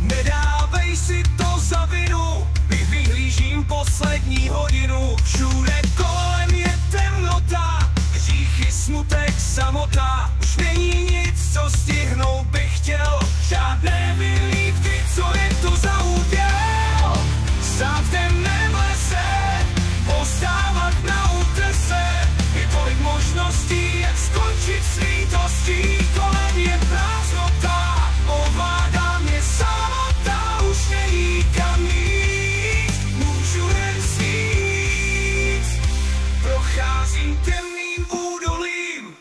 Nedávej si to za vinu, vyhlížím poslední hodinu. Všude kolem je temnota, hříchy, smutek, samota. Už není nic, co stihnout bych chtěl, žádné vylívky, co je to za úděl. Stát v temném lese, postávat na útese. Je tolik možností, jak skončit s lítostí. Kolem je prázdnota, ovládá mě samota. Už není kam jít, můžu jen snít. Procházím temným údolím,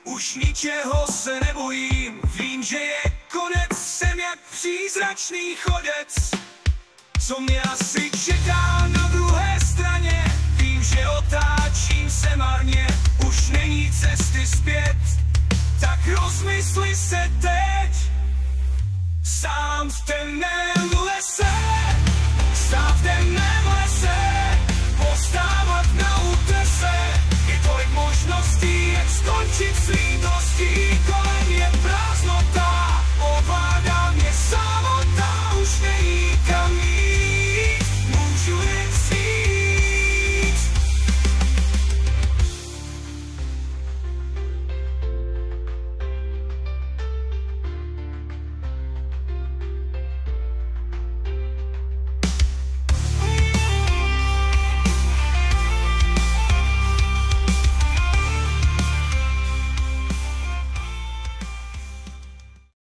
už ničeho se nebojím. Vím, že je konec, jsem jak přízračný chodec, co mě asi čeká na druhé straně. Vím, že otáčím se marně, už není cesty zpět, tak rozmysli se teď. Sám v temném